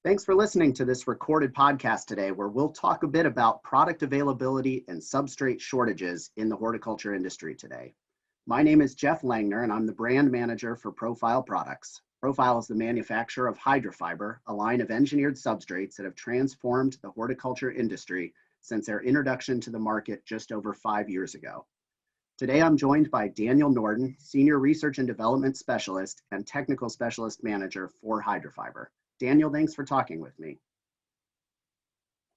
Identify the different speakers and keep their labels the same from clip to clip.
Speaker 1: Thanks for listening to this recorded podcast today, where we'll talk a bit about product availability and substrate shortages in the horticulture industry today. My name is Jeff Langner, and I'm the brand manager for Profile Products. Profile is the manufacturer of HydraFiber, a line of engineered substrates that have transformed the horticulture industry since their introduction to the market just over 5 years ago. Today, I'm joined by Daniel Norden, Senior Research and Development Specialist and Technical Specialist Manager for HydraFiber. Daniel, thanks for talking with me.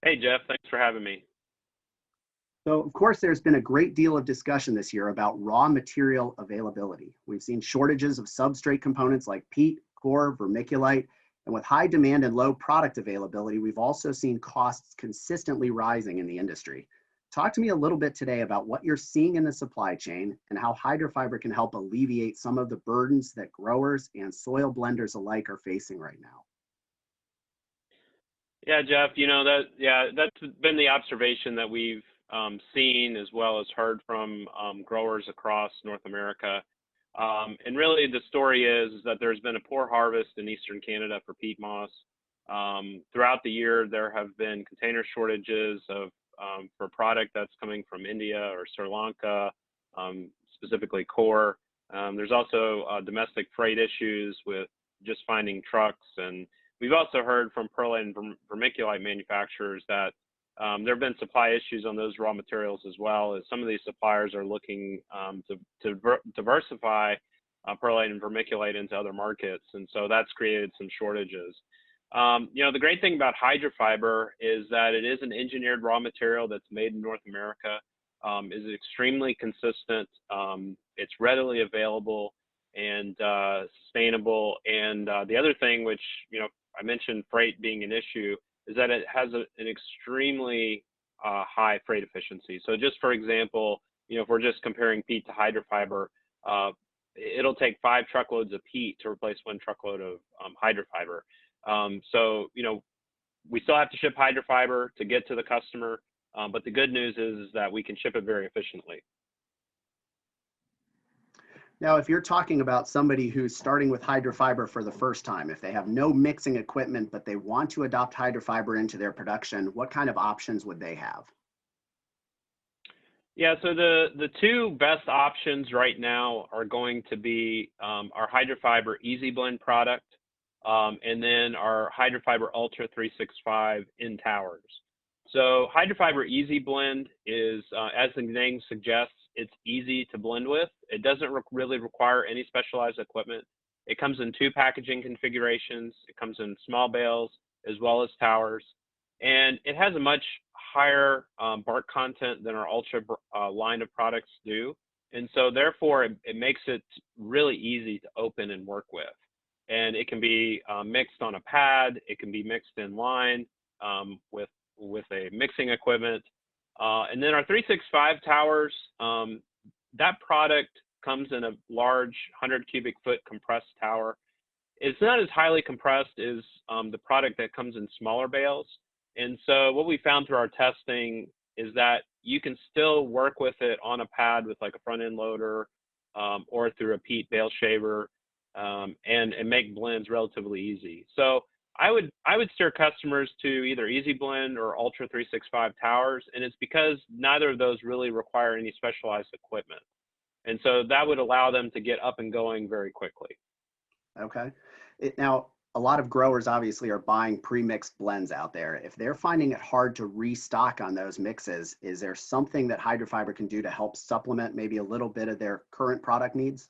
Speaker 2: Hey, Jeff, thanks for having me.
Speaker 1: So, of course, there's been a great deal of discussion this year about raw material availability. We've seen shortages of substrate components like peat, core, vermiculite, and with high demand and low product availability, we've also seen costs consistently rising in the industry. Talk to me a little bit today about what you're seeing in the supply chain and how HydraFiber can help alleviate some of the burdens that growers and soil blenders alike are facing right now.
Speaker 2: Yeah, Jeff, that's been the observation that we've seen as well as heard from growers across North America. And really the story is that there's been a poor harvest in Eastern Canada for peat moss. Throughout the year, there have been container shortages for product that's coming from India or Sri Lanka, specifically core. There's also domestic freight issues with just finding trucks, and we've also heard from perlite and vermiculite manufacturers that there have been supply issues on those raw materials as well, as some of these suppliers are looking to diversify perlite and vermiculite into other markets, and so that's created some shortages. The great thing about HydraFiber is that it is an engineered raw material that's made in North America, is extremely consistent, it's readily available and sustainable. And the other thing, which I mentioned freight being an issue, is that it has an extremely high freight efficiency. So just for example, if we're just comparing peat to HydraFiber, it'll take 5 truckloads of peat to replace 1 truckload of HydraFiber. So we still have to ship HydraFiber to get to the customer, but the good news is that we can ship it very efficiently.
Speaker 1: Now, if you're talking about somebody who's starting with HydraFiber for the first time, if they have no mixing equipment, but they want to adopt HydraFiber into their production, what kind of options would they have?
Speaker 2: Yeah, so the 2 best options right now are going to be our HydraFiber Easy Blend product, and then our HydraFiber Ultra 365 in towers. So HydraFiber Easy Blend is, as the name suggests, it's easy to blend with. It doesn't really require any specialized equipment. It comes in 2 packaging configurations. It comes in small bales as well as towers, and it has a much higher bark content than our Ultra line of products do, and so therefore it makes it really easy to open and work with. And it can be mixed on a pad. It can be mixed in line with a mixing equipment. And then our 365 towers, that product comes in a large 100 cubic foot compressed tower. It's not as highly compressed as the product that comes in smaller bales. And so what we found through our testing is that you can still work with it on a pad with like a front end loader or through a peat bale shaver and make blends relatively easy. So I would steer customers to either Easy Blend or Ultra 365 towers, and it's because neither of those really require any specialized equipment. And so that would allow them to get up and going very quickly.
Speaker 1: Okay. Now, a lot of growers obviously are buying pre-mixed blends out there. If they're finding it hard to restock on those mixes, is there something that HydraFiber can do to help supplement maybe a little bit of their current product needs?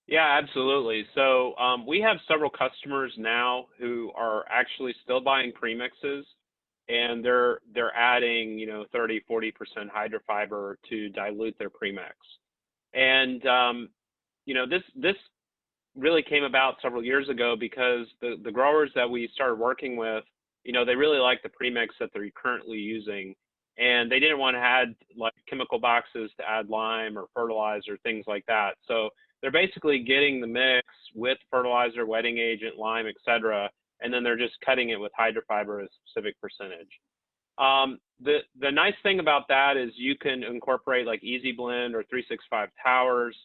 Speaker 2: Yeah, absolutely. So we have several customers now who are actually still buying premixes, and they're adding 30-40% HydraFiber to dilute their premix. And this really came about several years ago because the growers that we started working with, they really like the premix that they're currently using, and they didn't want to add like chemical boxes to add lime or fertilizer, things like that. So they're basically getting the mix with fertilizer, wetting agent, lime, etc., and then they're just cutting it with HydraFiber a specific percentage. The nice thing about that is you can incorporate like Easy Blend or 365 towers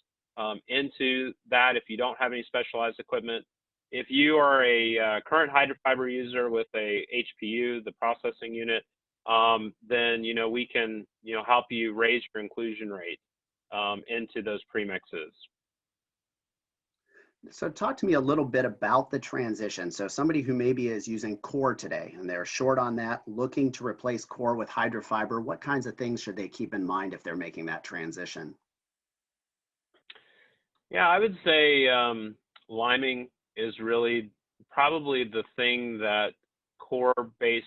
Speaker 2: into that if you don't have any specialized equipment. if you are a current Hydrofiber user with a HPU, the processing unit, then we can help you raise your inclusion rate into those premixes.
Speaker 1: So talk to me a little bit about the transition. So somebody who maybe is using core today and they're short on that, looking to replace core with HydraFiber, what kinds of things should they keep in mind if they're making that transition?
Speaker 2: Yeah, I would say liming is really probably the thing that core-based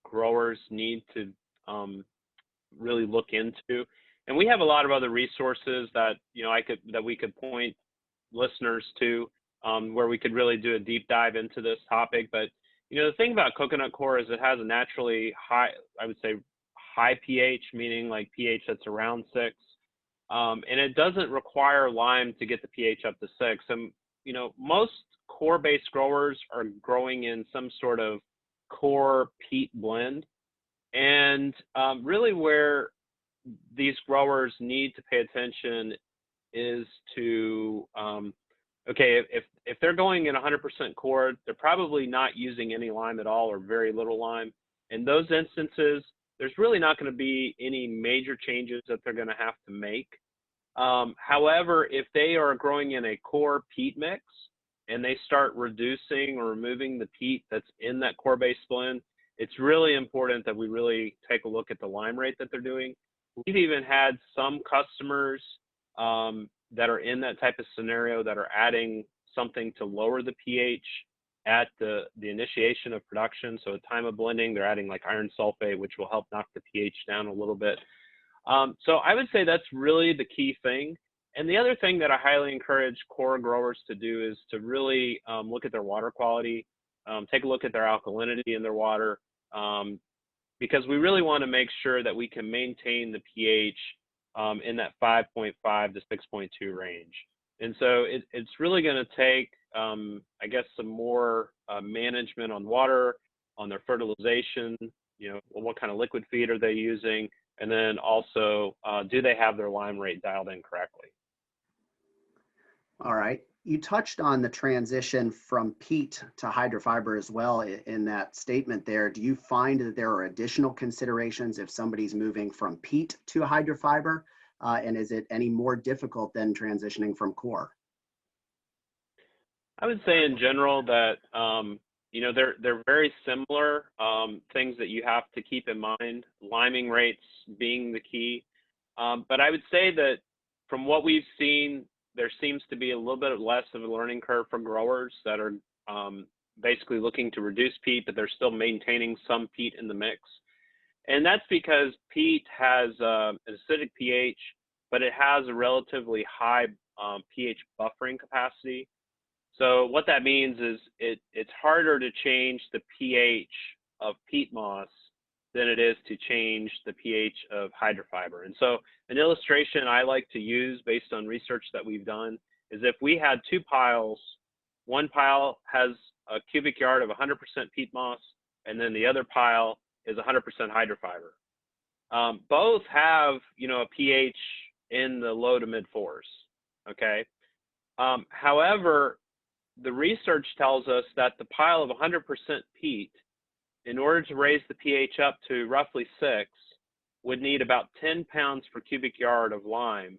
Speaker 2: growers need to really look into. And we have a lot of other resources that we could point listeners to where we could really do a deep dive into this topic. But the thing about coconut coir is it has a naturally high, I would say, high pH, meaning like pH that's around 6. And it doesn't require lime to get the pH up to 6. And most core-based growers are growing in some sort of core peat blend. And really where these growers need to pay attention is to, okay, if they're going in 100% core, they're probably not using any lime at all or very little lime. In those instances, there's really not going to be any major changes that they're going to have to make. However, if they are growing in a core peat mix and they start reducing or removing the peat that's in that core-based blend, it's really important that we really take a look at the lime rate that they're doing. We've even had some customers that are in that type of scenario that are adding something to lower the pH at the initiation of production. So at time of blending, they're adding like iron sulfate, which will help knock the pH down a little bit. So I would say that's really the key thing. And the other thing that I highly encourage core growers to do is to really look at their water quality, take a look at their alkalinity in their water, because we really want to make sure that we can maintain the pH in that 5.5 to 6.2 range. And so it's really going to take, I guess, some more management on water, on their fertilization, what kind of liquid feed are they using, and then also, do they have their lime rate dialed in correctly?
Speaker 1: All right. You touched on the transition from peat to HydraFiber as well in that statement there. Do you find that there are additional considerations if somebody's moving from peat to HydraFiber? And is it any more difficult than transitioning from core?
Speaker 2: I would say in general that they're very similar things that you have to keep in mind, liming rates being the key. But I would say that from what we've seen, there seems to be a little bit less of a learning curve for growers that are basically looking to reduce peat, but they're still maintaining some peat in the mix. And that's because peat has an acidic pH, but it has a relatively high pH buffering capacity. So what that means is it's harder to change the pH of peat moss than it is to change the pH of HydraFiber. And so an illustration I like to use based on research that we've done is if we had two piles, one pile has a cubic yard of 100% peat moss, and then the other pile is 100% HydraFiber. Both have, a pH in the low to mid 4s, okay? However, the research tells us that the pile of 100% peat, in order to raise the pH up to roughly 6, would need about 10 pounds per cubic yard of lime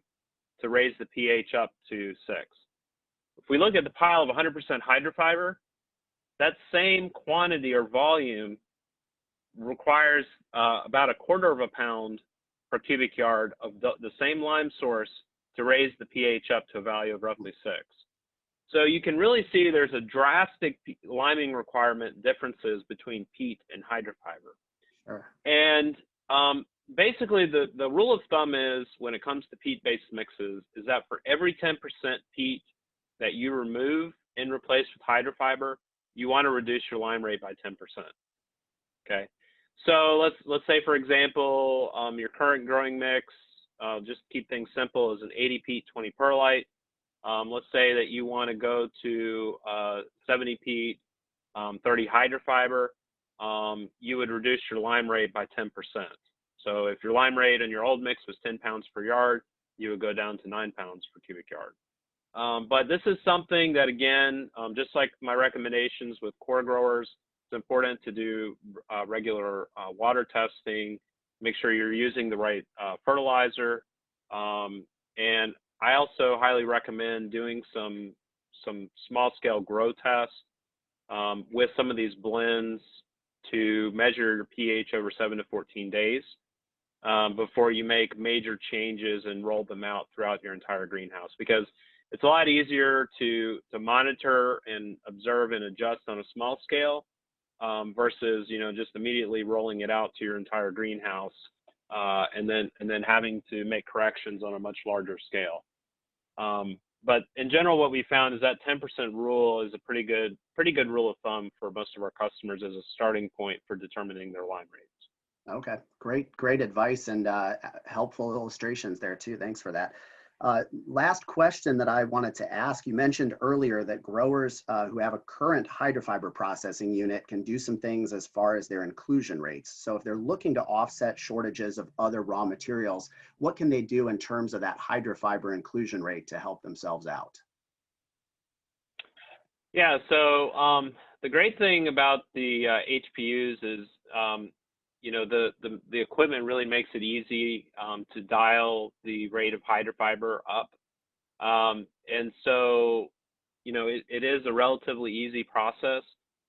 Speaker 2: to raise the pH up to 6. If we look at the pile of 100% HydraFiber, that same quantity or volume requires about 1/4 pound per cubic yard of the same lime source to raise the pH up to a value of roughly 6. So you can really see there's a drastic liming requirement differences between peat and HydraFiber.
Speaker 1: Sure.
Speaker 2: And basically the rule of thumb is when it comes to peat-based mixes is that for every 10% peat that you remove and replace with HydraFiber, you want to reduce your lime rate by 10%. Okay. So let's say, for example, your current growing mix, just keep things simple, is an 80 peat, 20 perlite. Let's say that you want to go to 70 peat, 30 HydraFiber. You would reduce your lime rate by 10%. So if your lime rate in your old mix was 10 pounds per yard, you would go down to 9 pounds per cubic yard. But this is something that, again, just like my recommendations with core growers, it's important to do regular water testing, make sure you're using the right fertilizer. And I also highly recommend doing some small scale grow tests with some of these blends to measure your pH over 7 to 14 days before you make major changes and roll them out throughout your entire greenhouse, because it's a lot easier to monitor and observe and adjust on a small scale versus, you know, just immediately rolling it out to your entire greenhouse and then having to make corrections on a much larger scale. But in general, what we found is that 10% rule is a pretty good rule of thumb for most of our customers as a starting point for determining their lime rates.
Speaker 1: Okay, great advice and helpful illustrations there too. Thanks for that. Last question that I wanted to ask, you mentioned earlier that growers who have a current HydraFiber processing unit can do some things as far as their inclusion rates. So if they're looking to offset shortages of other raw materials, what can they do in terms of that HydraFiber inclusion rate to help themselves out?
Speaker 2: Yeah, so the great thing about the HPUs is you know, the equipment really makes it easy to dial the rate of HydraFiber up. And so, you know, it is a relatively easy process.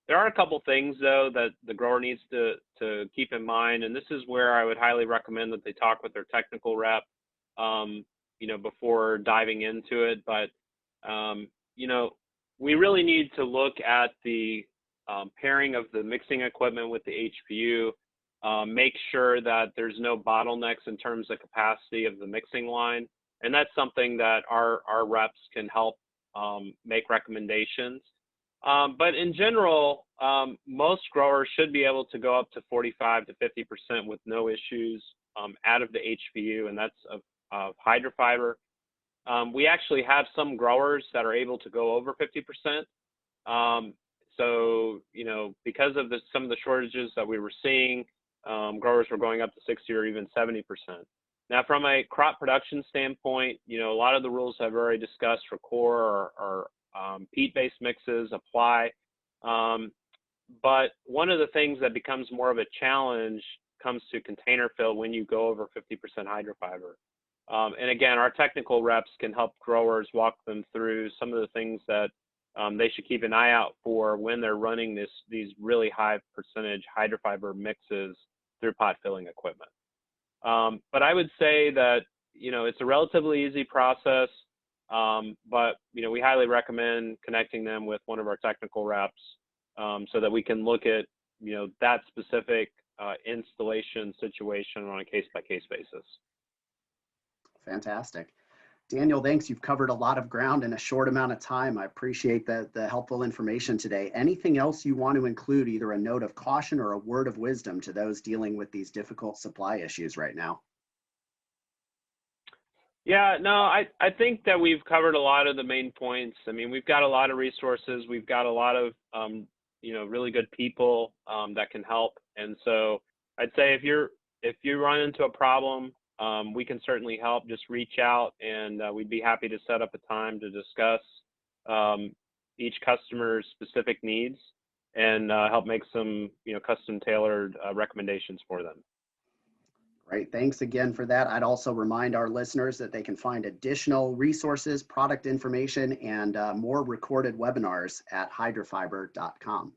Speaker 2: There are a couple things, though, that the grower needs to keep in mind. And this is where I would highly recommend that they talk with their technical rep, you know, before diving into it. But, you know, we really need to look at the pairing of the mixing equipment with the HPU. Make sure that there's no bottlenecks in terms of capacity of the mixing line. And that's something that our reps can help make recommendations. But in general, most growers should be able to go up to 45 to 50% with no issues out of the HPU, and that's of HydraFiber. We actually have some growers that are able to go over 50%. So, you know, because of some of the shortages that we were seeing, growers were going up to 60 or even 70%. Now, from a crop production standpoint, you know, a lot of the rules I've already discussed for core or peat-based mixes apply. But one of the things that becomes more of a challenge comes to container fill when you go over 50% HydraFiber. And again, our technical reps can help growers walk them through some of the things that they should keep an eye out for when they're running these really high percentage HydraFiber mixes through pot filling equipment. But I would say that, you know, it's a relatively easy process, but, you know, we highly recommend connecting them with one of our technical reps so that we can look at, you know, that specific installation situation on a case-by-case basis.
Speaker 1: Fantastic. Daniel, thanks. You've covered a lot of ground in a short amount of time. I appreciate the helpful information today. Anything else you want to include, either a note of caution or a word of wisdom to those dealing with these difficult supply issues right now?
Speaker 2: Yeah, no, I think that we've covered a lot of the main points. I mean, we've got a lot of resources. We've got a lot of, you know, really good people that can help. And so I'd say if you run into a problem, we can certainly help. Just reach out, and we'd be happy to set up a time to discuss each customer's specific needs and help make some, you know, custom tailored recommendations for them.
Speaker 1: Great. Thanks again for that. I'd also remind our listeners that they can find additional resources, product information, and more recorded webinars at hydrofiber.com.